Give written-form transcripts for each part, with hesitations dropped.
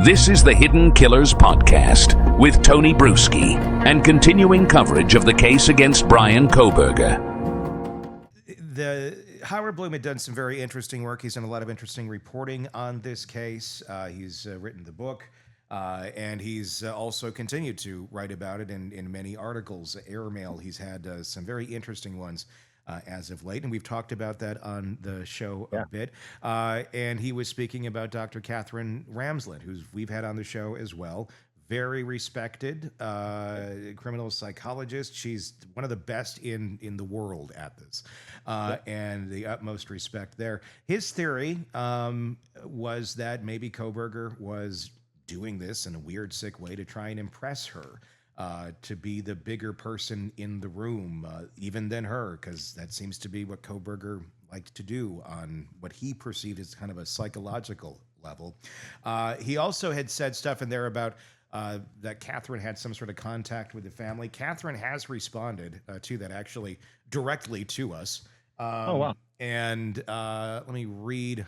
This is the Hidden Killers Podcast with Tony Bruschi and continuing coverage of the case against Bryan Kohberger. Howard Bloom had done some very interesting work. He's done a lot of interesting reporting on this case. He's written the book, and he's also continued to write about it in many articles. Airmail, he's had some very interesting ones as of late, and we've talked about that on the show a bit. And he was speaking about Dr. Catherine Ramsland, who we've had on the show as well. Very respected criminal psychologist. She's one of the best in the world at this, and the utmost respect there. His theory was that maybe Kohberger was doing this in a weird, sick way to try and impress her. To be the bigger person in the room, even than her, because that seems to be what Kohberger liked to do on what he perceived as kind of a psychological level. He also had said stuff in there about that Catherine had some sort of contact with the family. Catherine has responded to that, actually, directly to us. Oh, wow. And let me read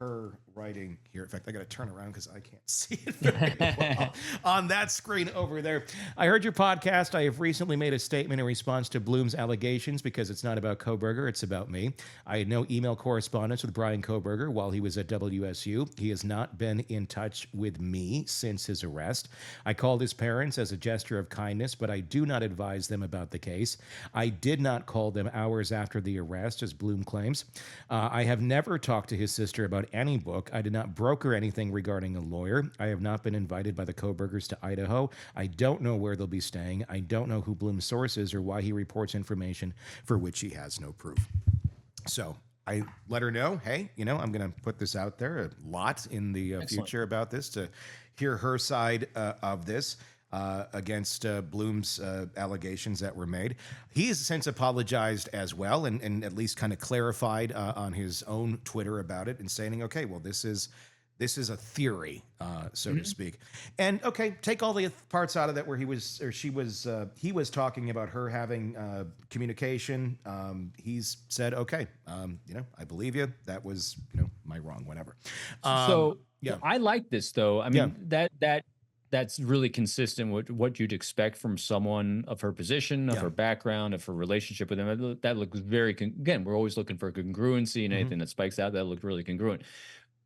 her writing here. In fact, I got to turn around because I can't see it very well on that screen over there. I heard your podcast. I have recently made a statement in response to Bloom's allegations because it's not about Kohberger, it's about me. I had no email correspondence with Bryan Kohberger while he was at WSU. He has not been in touch with me since his arrest. I called his parents as a gesture of kindness, but I do not advise them about the case. I did not call them hours after the arrest, as Bloom claims. I have never talked to his sister about any book. I did not broker anything regarding a lawyer. I have not been invited by the Kohbergers to Idaho. I don't know where they'll be staying. I don't know who Bloom's source is or why he reports information for which he has no proof. So I let her know, hey, I'm going to put this out there a lot in the future about this to hear her side of this. Against Bloom's allegations that were made. He has since apologized as well and at least kind of clarified on his own Twitter about it and saying, okay, well, this is a theory, so to speak. And okay, take all the parts out of that where he was talking about her having communication. He's said, okay, I believe you. That was, my wrong, whatever. I like this though. I mean, that's really consistent with what you'd expect from someone of her position, of her background, of her relationship with him. That looks very, again, we're always looking for congruency and anything that spikes out. That looked really congruent.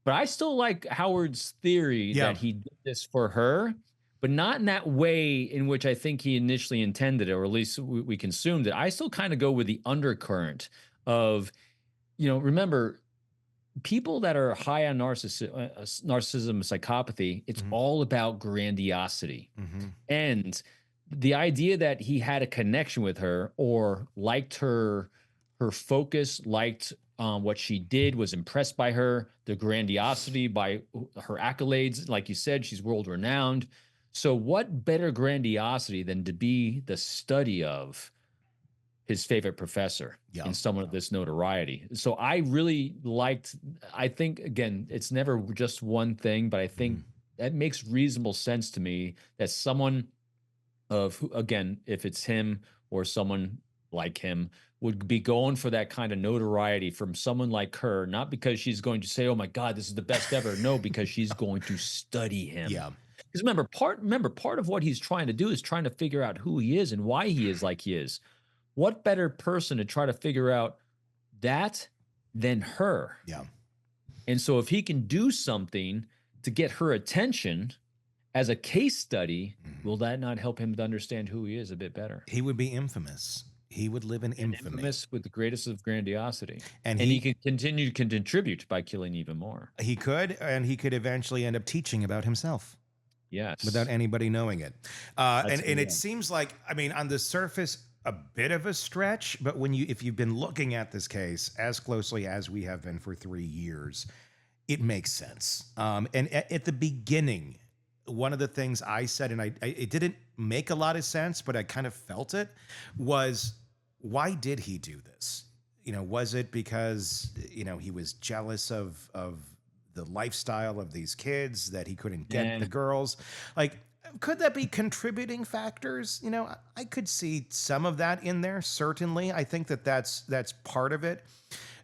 But I still like Howard's theory that he did this for her, but not in that way in which I think he initially intended it, or at least we consumed it. I still kind of go with the undercurrent of, remember, people that are high on narcissism, psychopathy, it's all about grandiosity. And the idea that he had a connection with her or liked her focus, liked what she did, was impressed by her, the grandiosity, by her accolades. Like you said, she's world renowned. So what better grandiosity than to be the study of his favorite professor and someone of this notoriety. So I really I think, again, it's never just one thing, but I think that makes reasonable sense to me that someone again, if it's him or someone like him, would be going for that kind of notoriety from someone like her, not because she's going to say, oh my God, this is the best ever. No, because she's going to study him. Yeah. Because remember, part of what he's trying to do is trying to figure out who he is and why he is like he is. What better person to try to figure out that than her? Yeah. And so if he can do something to get her attention as a case study, will that not help him to understand who he is a bit better? He would be infamous. He would live in infamy. Infamous with the greatest of grandiosity. And he can continue to contribute by killing even more. He could, and he could eventually end up teaching about himself. Yes. Without anybody knowing it. And it seems like, on the surface, a bit of a stretch, but if you've been looking at this case as closely as we have been for 3 years, it makes sense. And at the beginning, one of the things I said, and it didn't make a lot of sense, but I kind of felt it, was why did he do this? Was it because, he was jealous of the lifestyle of these kids, that he couldn't get the girls? Like, could that be contributing factors? I could see some of that in there, certainly. I think that's part of it.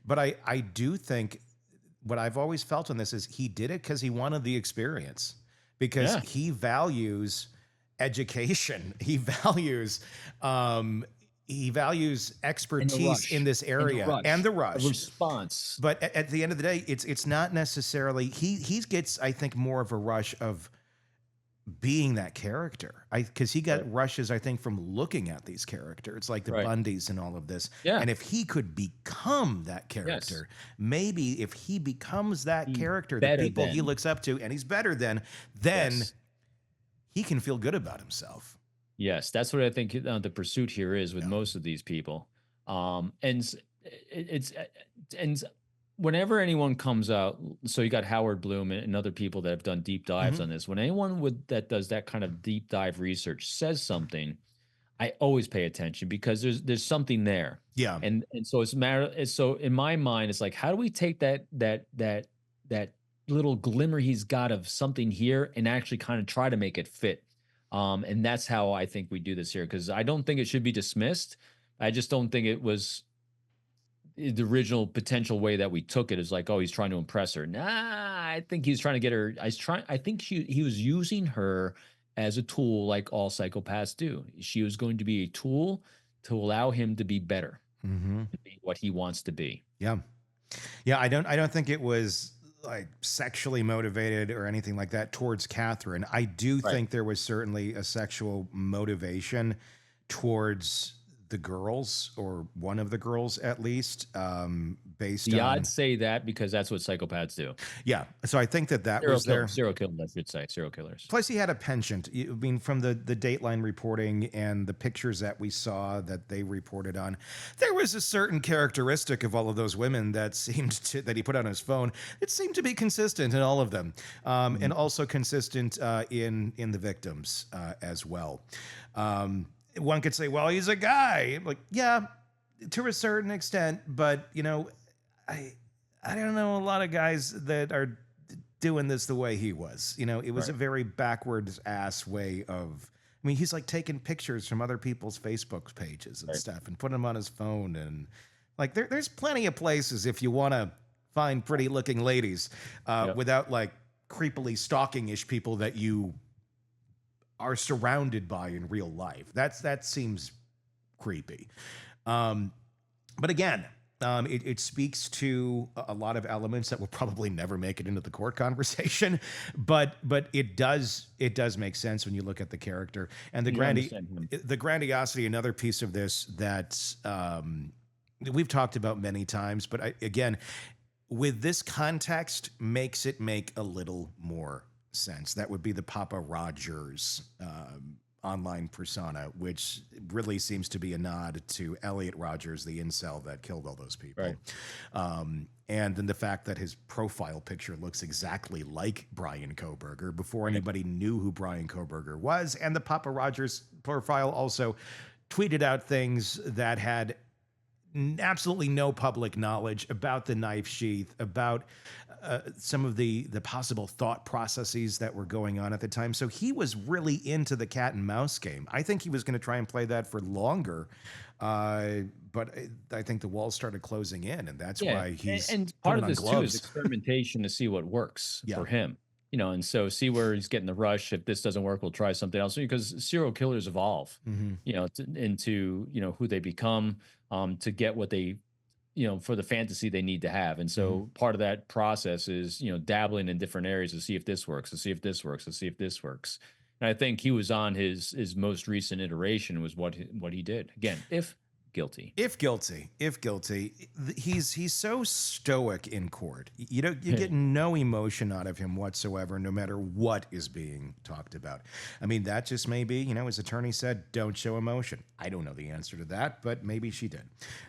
But I do think what I've always felt on this is he did it because he wanted the experience. because Yeah. he values education. He values expertise in this area and the rush. A response. But at the end of the day, it's not necessarily he gets, I think, more of a rush of being that character. Because he got rushes, I think, from looking at these characters like the Bundys and all of this. Yeah. And if he could become that character, maybe if he becomes that character, the people he looks up to, and he's better than, then he can feel good about himself. Yes, that's what I think the pursuit here is with most of these people. And whenever anyone comes out, so you got Howard Bloom and other people that have done deep dives on this. When anyone that does that kind of deep dive research says something, I always pay attention because there's something there. Yeah. And so so in my mind, it's like, how do we take that little glimmer he's got of something here and actually kind of try to make it fit? And that's how I think we do this here, because I don't think it should be dismissed. I just don't think it was the original potential way that we took it is like, oh, he's trying to impress her. Nah, I think he's trying to get her. I think he was using her as a tool, like all psychopaths do. She was going to be a tool to allow him to be better, to be what he wants to be. Yeah. Yeah. I don't think it was like sexually motivated or anything like that towards Catherine. I do think there was certainly a sexual motivation towards the girls, or one of the girls at least, based on... The odds say that because that's what psychopaths do. Yeah. So I think that was there. Serial killers, I should say. Serial killers. Plus he had a penchant. I mean, from the Dateline reporting and the pictures that we saw that they reported on, there was a certain characteristic of all of those women that he put on his phone. It seemed to be consistent in all of them, and also consistent in the victims as well. One could say, well, he's a guy. Like, yeah, to a certain extent, but I don't know a lot of guys that are doing this the way he was. It was a very backwards ass way of... I mean, he's like taking pictures from other people's Facebook pages and stuff and putting them on his phone. And like, there's plenty of places if you want to find pretty looking ladies without like creepily stalking-ish people that you are surrounded by in real life. That seems creepy. But again, it speaks to a lot of elements that will probably never make it into the court conversation, but it does make sense when you look at the character and the grandiosity. Another piece of this that we've talked about many times, but again, with this context, makes it make a little more sense. That would be the Papa Rogers online persona, which really seems to be a nod to Elliot Rogers, the incel that killed all those people. And then the fact that his profile picture looks exactly like Bryan Kohberger before anybody knew who Bryan Kohberger was. And the Papa Rogers profile also tweeted out things that had absolutely no public knowledge about the knife sheath, about some of the possible thought processes that were going on at the time. So he was really into the cat and mouse game. I think he was going to try and play that for longer, but I think the walls started closing in, and that's why he's and part of this too is experimentation to see what works for him. And so see where he's getting the rush. If this doesn't work, we'll try something else. Because serial killers evolve, into who they become, to get what they, for the fantasy they need to have. And so part of that process is, dabbling in different areas to see if this works, to see if this works, to see if this works. And I think he was on his most recent iteration was what he did. Again, if guilty. He's so stoic in court. You get no emotion out of him whatsoever, no matter what is being talked about. I mean, that just may be, his attorney said, don't show emotion. I don't know the answer to that, but maybe she did.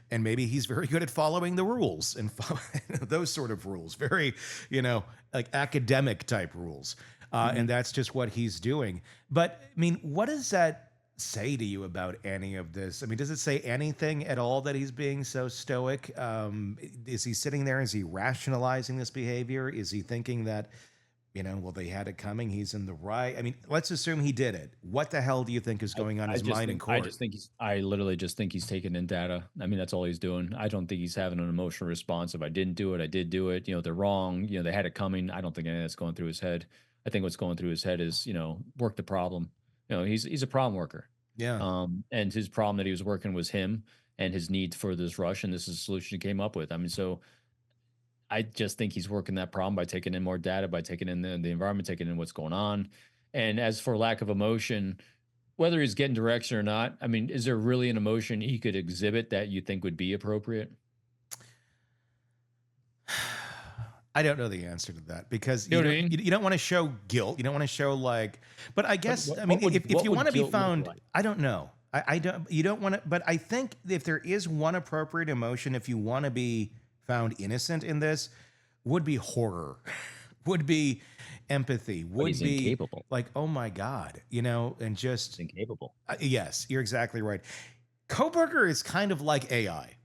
And maybe he's very good at following the rules and those sort of rules, very, like academic type rules. And that's just what he's doing. But I mean, what does that say to you about any of this? I mean, does it say anything at all that he's being so stoic? Is he sitting there? Is he rationalizing this behavior? Is he thinking that, well, they had it coming, he's in the right? I mean, let's assume he did it. What the hell do you think is going on in his mind in court? I literally just think he's taking in data. I mean, that's all he's doing. I don't think he's having an emotional response. If I didn't do it, I did do it. They're wrong. They had it coming. I don't think any of that's going through his head. I think what's going through his head is, work the problem. He's a problem worker. Yeah. And his problem that he was working was him and his need for this rush, and this is the solution he came up with. I mean, so I just think he's working that problem by taking in more data, by taking in the environment, taking in what's going on. And as for lack of emotion, whether he's getting direction or not, I mean, is there really an emotion he could exhibit that you think would be appropriate? I don't know the answer to that because You know what I mean? you don't want to show guilt. You don't want to show but I guess, if you want to be found, like? I don't know. I don't, you don't want to, but I think if there is one appropriate emotion, if you want to be found innocent in this, would be horror, would be empathy, would be incapable. Like, oh my God, and just incapable. Yes, you're exactly right. Kohberger is kind of like AI.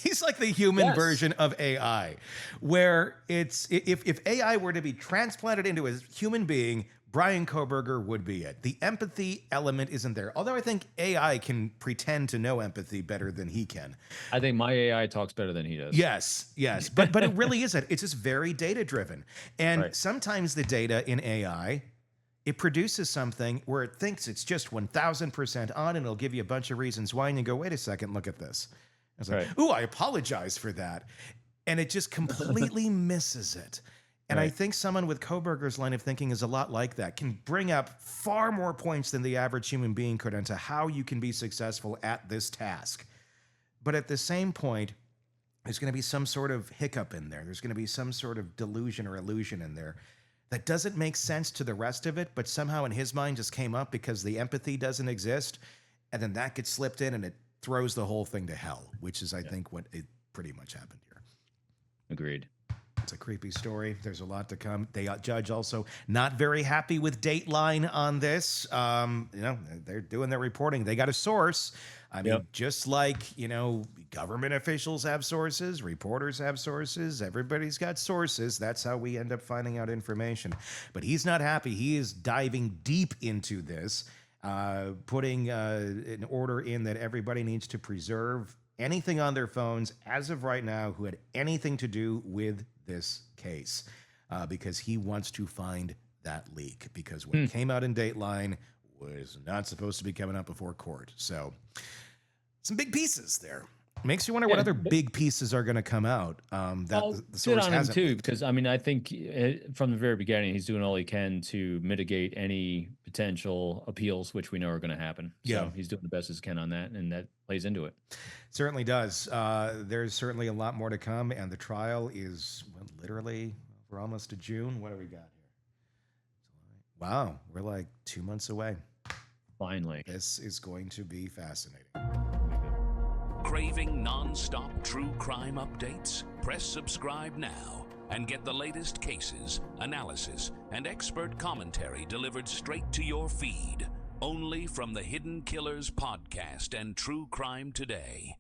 He's like the human version of AI, where it's if AI were to be transplanted into a human being, Bryan Kohberger would be it. The empathy element isn't there. Although I think AI can pretend to know empathy better than he can. I think my AI talks better than he does. Yes. But it really isn't. It's just very data driven. And sometimes the data in AI, it produces something where it thinks it's just 1000% on, and it'll give you a bunch of reasons why. And you go, wait a second, look at this. It's like, ooh, I apologize for that. And it just completely misses it. And I think someone with Kohberger's line of thinking is a lot like that, can bring up far more points than the average human being could into how you can be successful at this task. But at the same point, there's going to be some sort of hiccup in there. There's going to be some sort of delusion or illusion in there that doesn't make sense to the rest of it, but somehow in his mind just came up because the empathy doesn't exist. And then that gets slipped in and it throws the whole thing to hell, which is, I think, what it pretty much happened here. Agreed. It's a creepy story. There's a lot to come. The judge also not very happy with Dateline on this. They're doing their reporting. They got a source. I mean, just like, government officials have sources, reporters have sources, everybody's got sources. That's how we end up finding out information. But he's not happy. He is diving deep into this, putting an order in that everybody needs to preserve anything on their phones as of right now who had anything to do with this case, because he wants to find that leak, because what came out in Dateline was not supposed to be coming out before court. So some big pieces there. Makes you wonder what other big pieces are going to come out. The source hasn't too, because I think from the very beginning he's doing all he can to mitigate any potential appeals, which we know are going to happen. So he's doing the best he can on that, and that plays into it. Certainly does. There's certainly a lot more to come, and the trial is literally, we're almost to June. What do we got here? Wow, we're like 2 months away. Finally. This is going to be fascinating. Craving non-stop true crime updates? Press subscribe now and get the latest cases, analysis, and expert commentary delivered straight to your feed. Only from the Hidden Killers podcast and True Crime Today.